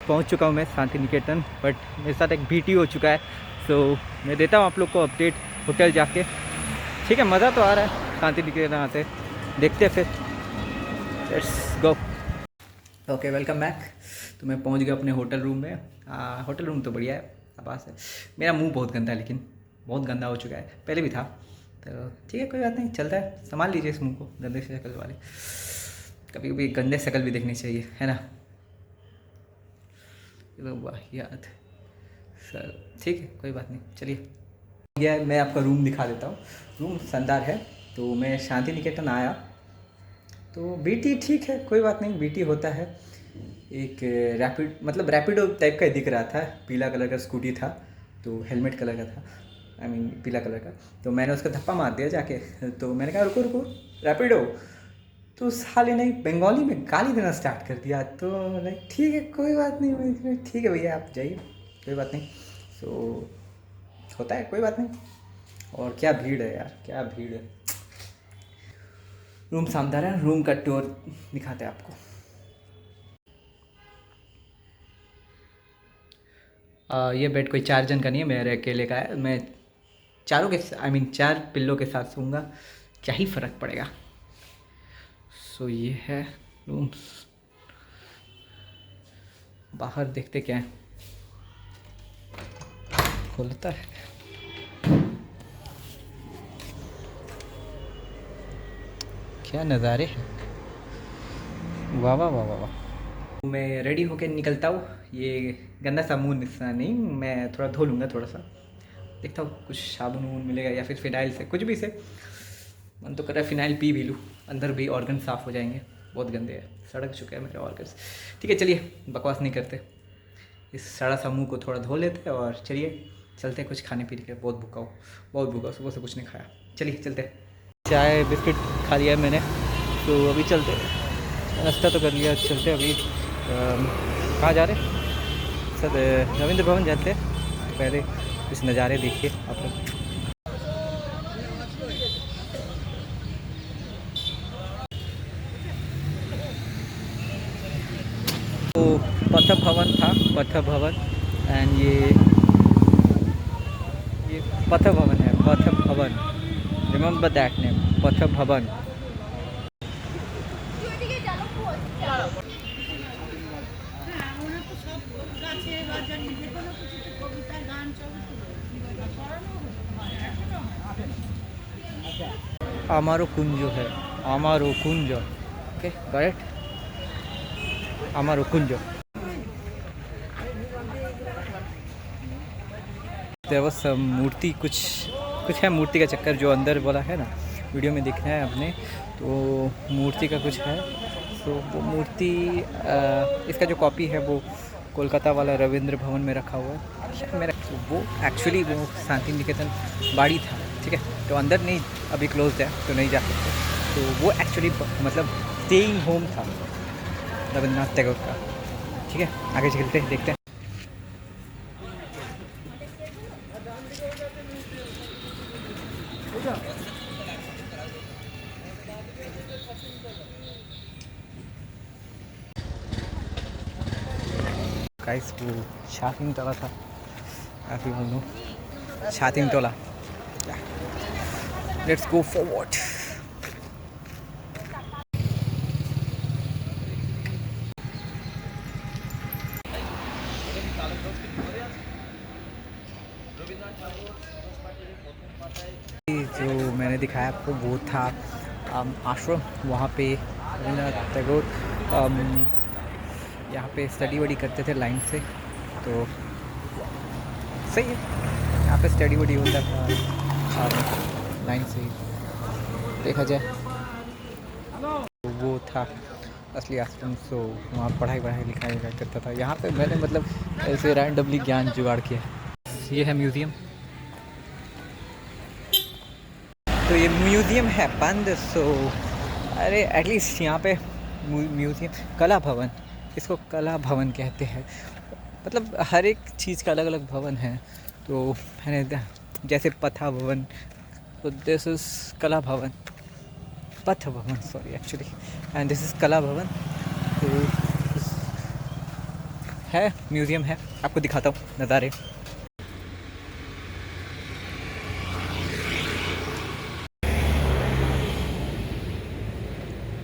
पहुंच चुका हूं मैं शांति निकेतन, बट मेरे साथ एक बीटी हो चुका है। सो मैं देता हूं आप लोग को अपडेट होटल जाके। ठीक है, मज़ा तो आ रहा है शांति निकेतन आते, देखते हैं फिर। Let's go. Okay, welcome back. तो मैं पहुंच गया अपने होटल रूम में। होटल रूम तो बढ़िया है, आवास है। मेरा मुंह बहुत गंदा है, लेकिन बहुत गंदा हो चुका है, पहले भी था। तो ठीक है, कोई बात नहीं, चलता है। संभाल लीजिए इस मुंह को, गंदे से शक्ल वाले। कभी कभी गंदे शक्ल भी देखनी चाहिए, है ना। चलो वाह याद सर, ठीक है, कोई बात नहीं, चलिए। यह मैं आपका रूम दिखा देता हूँ। रूम शानदार है। तो मैं शांति निकेतन आया तो बीटी ठीक है, कोई बात नहीं, बीटी होता है। एक रैपिड मतलब रैपिडो टाइप का ही दिख रहा था। पीला कलर का स्कूटी था, तो हेलमेट कलर का था, आई मीन पीला कलर का। तो मैंने उसका धप्पा मार दिया जाके। तो मैंने कहा रुको रुको, रैपिडो। तो साले ने बंगाली में गाली देना स्टार्ट कर दिया। तो लाइक ठीक है, कोई बात नहीं, ठीक है भैया आप जाइए, कोई बात नहीं। सो होता है, कोई बात नहीं। और क्या भीड़ है यार, क्या भीड़ है। रूम शानदार है, रूम का टूर दिखाते हैं आपको। ये बेड कोई 4 जन का नहीं है, मेरे अकेले का है। मैं चारों के आई मीन 4 पिल्लों के साथ सोऊंगा, क्या ही फ़र्क पड़ेगा। सो ये है रूम। बाहर देखते क्या है, खुलता है। क्या नज़ारे हैं, वाह वाह वाह वाह वाह। मैं रेडी होकर निकलता हूँ। ये गंदा सा मुँह निस्सा नहीं, मैं थोड़ा धो लूँगा थोड़ा सा। देखता हूँ कुछ साबुन वून मिलेगा या फिर फिनाइल से, कुछ भी से। मन तो कर रहा है फिनाइल पी भी लूँ, अंदर भी ऑर्गन साफ़ हो जाएंगे। बहुत गंदे हैं, सड़क चुके हैं मेरे ऑर्गन्स। ठीक है, चलिए बकवास नहीं करते, इस सड़ा सा मुँह को थोड़ा धो लेते हैं और चलिए चलते हैं कुछ खाने पीने के। बहुत भूखा हूँ, बहुत भूखा, सुबह से कुछ नहीं खाया। चलिए चलते हैं। चाय बिस्किट खा लिया है मैंने, तो अभी चलते हैं। नाश्ता तो कर लिया, चलते अभी। कहाँ जा रहे हैं सर? रविंद्र भवन जाते हैं। पहले इस नज़ारे देखिए आप लोग। तो पथ भवन था, पथ भवन। एंड ये पथ भवन है, पथ भवन। रिमेंबर दैट नेम, पथ भवन। आमारो कुंज है, आमारो कुंज। ओके करेक्ट, आमारो कुंज। बस मूर्ति कुछ कुछ है, मूर्ति का चक्कर जो अंदर वाला है ना, वीडियो में दिख रहा है अपने। तो मूर्ति का कुछ है। तो वो मूर्ति इसका जो कॉपी है वो कोलकाता वाला रविंद्र भवन में रखा हुआ है मेरा। तो वो एक्चुअली वो शांति निकेतन बाड़ी था, ठीक है। तो अंदर नहीं, अभी क्लोज है तो नहीं जा सकते। तो वो एक्चुअली मतलब स्टेइंग होम था रविंद्रनाथ टैगोर का। ठीक है, आगे चलते हैं, देखते हैं। गाइस वो शातिन टोला था, काफ़ी बोलूँ शातिन टोला। Let's go forward. जो मैंने दिखाया आपको वो था आश्रम, वहाँ पे रविंद्रनाथ टैगोर यहाँ पे स्टडी वडी करते थे लाइन से। तो सही है, यहाँ पे स्टडी वडी होता था लाइन से ही देखा जाए। तो वो था असली आश्रम। सो वहाँ पढ़ाई लिखाई करता था। यहाँ पे मैंने मतलब ऐसे रैंडमली ज्ञान जुगाड़ किया। ये है म्यूज़ियम। तो ये म्यूज़ियम है बंद। सो अरे एटलीस्ट यहाँ पे म्यूज़ियम, कला भवन, इसको कला भवन कहते हैं। मतलब हर एक चीज़ का अलग अलग भवन है। तो मैंने जैसे पथा भवन, तो दिस इज़ कला भवन, पथ भवन sorry actually, and this is कला भवन। तो है, म्यूज़ियम है, आपको दिखाता हूँ नज़ारे।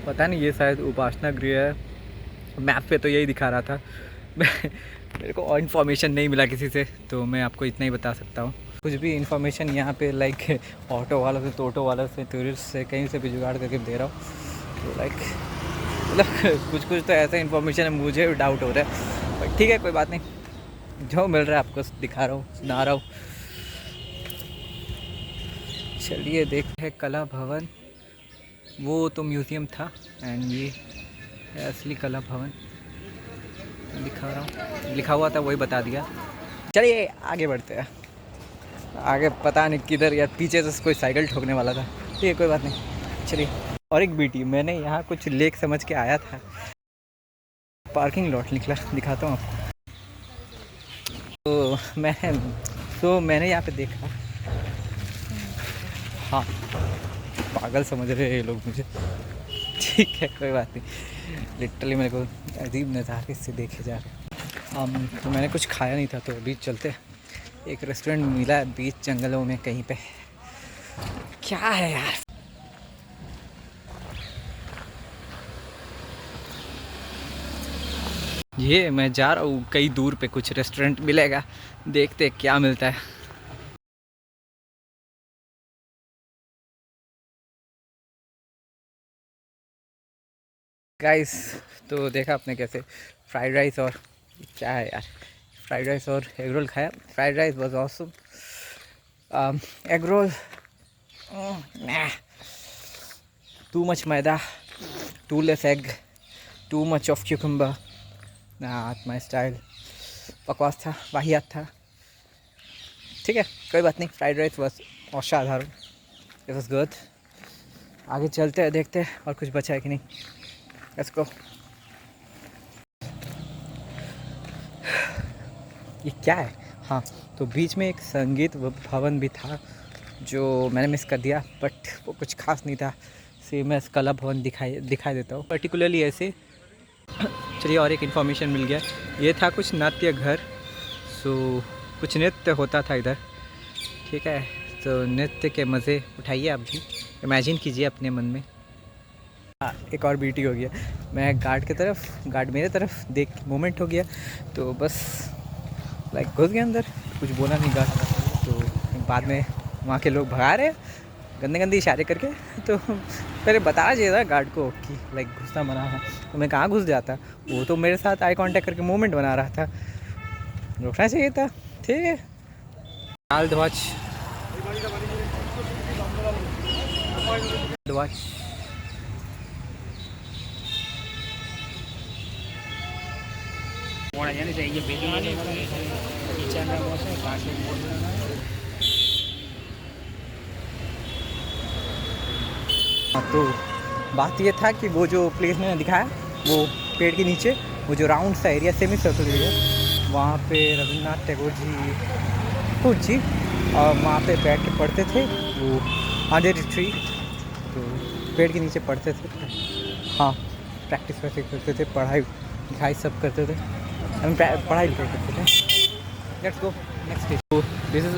पता नहीं, ये शायद उपासना गृह है, मैप पे तो यही दिखा रहा था। मेरे को और इन्फॉर्मेशन नहीं मिला किसी से, तो मैं आपको इतना ही बता सकता हूँ। कुछ भी इन्फॉर्मेशन यहाँ पे लाइक ऑटो वालों से, टोटो वालों से, टूरिस्ट से, कहीं से भी जुगाड़ करके दे रहा हूँ। तो लाइक मतलब कुछ कुछ तो ऐसा इन्फॉर्मेशन है, मुझे डाउट हो रहा है, बट ठीक है, कोई बात नहीं, जो मिल रहा है आपको दिखा रहा हूँ, सुना रहा हूँ। चलिए देखते हैं कला भवन। वो तो म्यूज़ियम था, एंड ये है असली कला भवन। दिखा रहा हूँ, लिखा हुआ था वही बता दिया। चलिए आगे बढ़ते हैं। आगे पता नहीं किधर, यार पीछे से कोई साइकिल ठोकने वाला था। ठीक है, कोई बात नहीं, चलिए। और एक बीटी, मैंने यहाँ कुछ लेक समझ के आया था, पार्किंग लॉट निकला, दिखाता हूँ आपको। तो मैंने यहाँ पे देखा, हाँ पागल समझ रहे हैं ये लोग मुझे। ठीक है, कोई बात नहीं, लिटरली मेरे को अजीब नज़ारे से देखे जा रहे हैं। तो मैंने कुछ खाया नहीं था, तो बीच चलते, एक रेस्टोरेंट मिला है बीच जंगलों में कहीं पे। क्या है यार, ये मैं जा रहा हूँ कई दूर पे, कुछ रेस्टोरेंट मिलेगा, देखते क्या मिलता है। गाइस, तो देखा आपने कैसे फ्राइड राइस और क्या है यार, फ्राइड राइस और एग रोल खाया। Fried rice was awesome, egg roll too much maida, too less egg, too much of cucumber, not my style. बकवास था, वाहियात था। ठीक है, कोई बात नहीं, फ्राइड राइस बस असाधारण, इट वाज गुड। आगे चलते हैं, देखते हैं और कुछ बचा है कि नहीं। Let's go. ये क्या है? हाँ, तो बीच में एक संगीत भवन भी था जो मैंने मिस कर दिया, बट वो कुछ खास नहीं था। मैं कला भवन दिखाई देता हूँ पर्टिकुलरली ऐसे। चलिए, और एक इन्फॉर्मेशन मिल गया, ये था कुछ नाट्य घर। सो कुछ नृत्य होता था इधर। ठीक है, तो नृत्य के मज़े उठाइए, आप भी इमेजिन कीजिए अपने मन में। हाँ, एक और बीटी हो गया, मैं गार्ड मेरे तरफ देख मोमेंट हो गया, तो बस लाइक घुस गया अंदर, कुछ बोला नहीं गार्ड। तो बाद में वहाँ के लोग भगा रहे गंदे गंदे इशारे करके। तो पहले बताना चाहिए था गार्ड को कि लाइक घुसना मना है, तो मैं कहाँ घुस जाता। वो तो मेरे साथ आई कांटेक्ट करके मूवमेंट बना रहा था, रोकना चाहिए था। ठीक है, लाल ध्वज ध्वज। हाँ, तो बात ये था कि वो जो प्लेस मैंने दिखाया, वो पेड़ के नीचे, वो जो राउंड सा एरिया, सेमी सर्कल एरिया, वहाँ पे रविन्द्रनाथ टैगोर जी और वहाँ पे बैठ के पढ़ते थे, वो अंडर ट्री, तो पेड़ के नीचे पढ़ते थे। हाँ, प्रैक्टिस वैसे करते थे, पढ़ाई लिखाई सब करते थे, हम पढ़ाई लिखाई करते थे। Let's go next. तो this is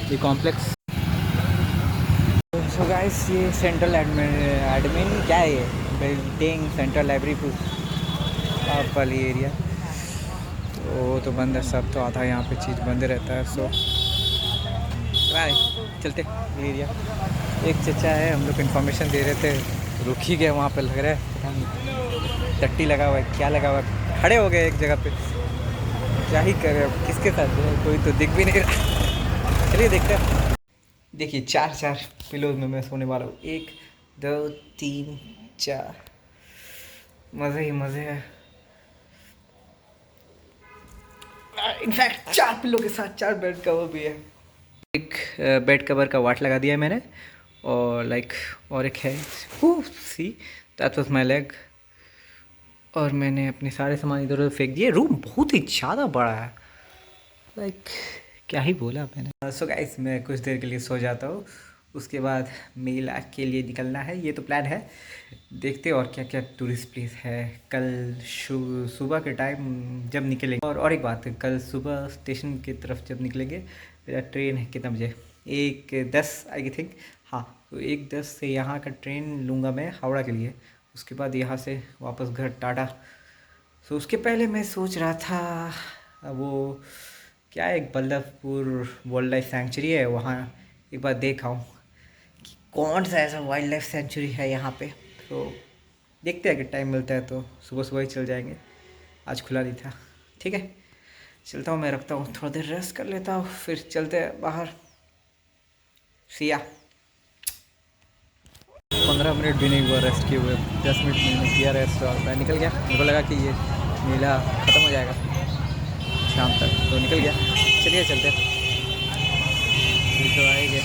the complex. So guys, ये सेंट्रल एडमिन क्या है, ये बिल्डिंग सेंट्रल लाइब्रेरी वाली एरिया, तो बंद है सब, तो आधा यहाँ पे चीज़ बंद रहता है। सो चलते एरिया। एक चचा है, हम लोग इन्फॉर्मेशन दे रहे थे, रुक ही गए वहाँ पे, लग रहा है टट्टी लगा हुआ है, क्या लगा हुआ है, खड़े हो गए एक जगह पे। क्या ही कर रहे हैं, किसके साथ, कोई तो दिख भी नहीं रहा। चलिए देखते हैं। देखिए, चार पिलोज में मैं सोने वाला हूँ, 1 2 3 4, मज़े ही मज़े हैं। इनफैक्ट 4 पिलो के साथ 4 बेड कवर भी है। एक बेड कवर का वाट लगा दिया है मैंने, और लाइक और एक है, see that was my leg. और मैंने अपने सारे सामान इधर उधर फेंक दिए। रूम बहुत ही ज़्यादा बड़ा है, लाइक क्या ही बोला मैंने। सो गाइस, मैं कुछ देर के लिए सो जाता हूँ उसके बाद मेला के लिए निकलना है, ये तो प्लान है। देखते हैं और क्या क्या टूरिस्ट प्लेस है। कल सुबह के टाइम जब निकलेंगे, और एक बात है, कल सुबह स्टेशन की तरफ जब निकलेंगे, मेरा ट्रेन है कितना बजे, 1:10 आई थिंक। हाँ, तो 1:10 से यहाँ का ट्रेन लूँगा मैं हावड़ा के लिए, उसके बाद यहाँ से वापस घर टाटा। तो उसके पहले मैं सोच रहा था वो क्या है, एक बल्लभपुर वाइल्ड लाइफ सेंचुरी है, वहाँ एक बार देख आऊँ कि कौन सा ऐसा वाइल्ड लाइफ सेंचुरी है यहाँ पे। तो देखते हैं, अगर टाइम मिलता है तो सुबह सुबह ही चल जाएंगे, आज खुला नहीं था। ठीक है, चलता हूँ, मैं रखता हूँ, थोड़ा देर रेस्ट कर लेता हूँ, फिर चलते हैं बाहर। सिया 15 मिनट भी नहीं हुआ रेस्ट किए हुए, 10 मिनट मैंने किया रेस्ट और मैं निकल गया। मेरे को लगा कि ये मेला ख़त्म हो जाएगा शाम तक, तो निकल गया। चलिए चलते हैं, फिर तो आएंगे।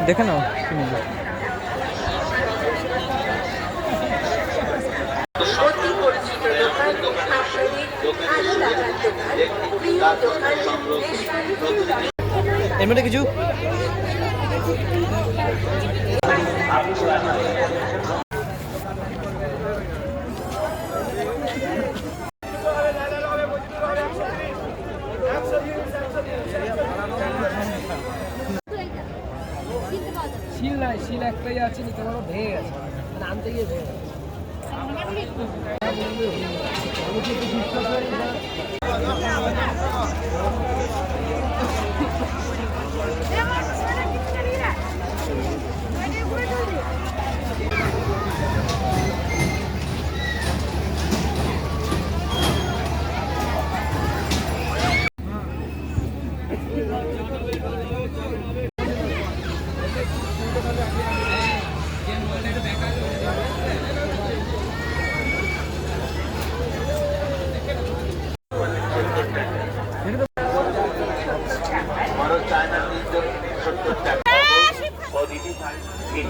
দেখে নাও কিনে নাও। অতি পরিচিত দোকান, ভালো লাগার দোকান, প্রিয় দোকান, এর মধ্যে কিছু শিল একটাই আছে, নিতে পারো, ভেঙে গেছে, মানে আনতে গিয়ে ভেঙে গেছে।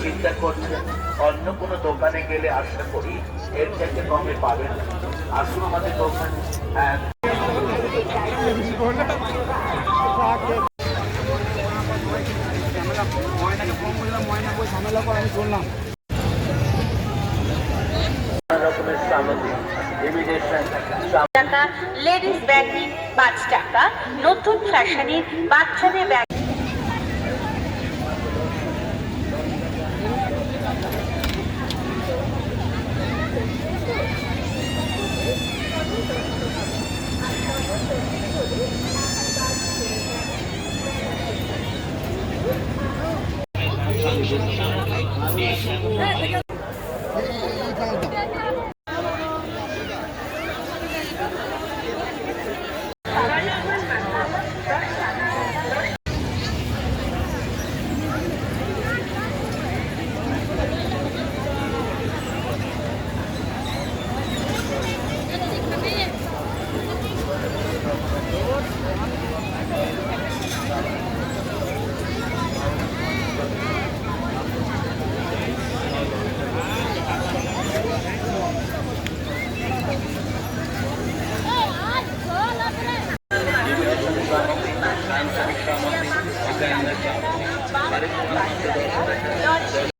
চিন্তা করছেন অন্য কোনো দোকানে গেলে আশা করি এর থেকে কমে পাবেন। আসুন আমাদের দোকানে। লেডিস ব্যাগ 5 টাকা, নতুন ফ্যাশনের বাচ্চাদের ব্যাগ।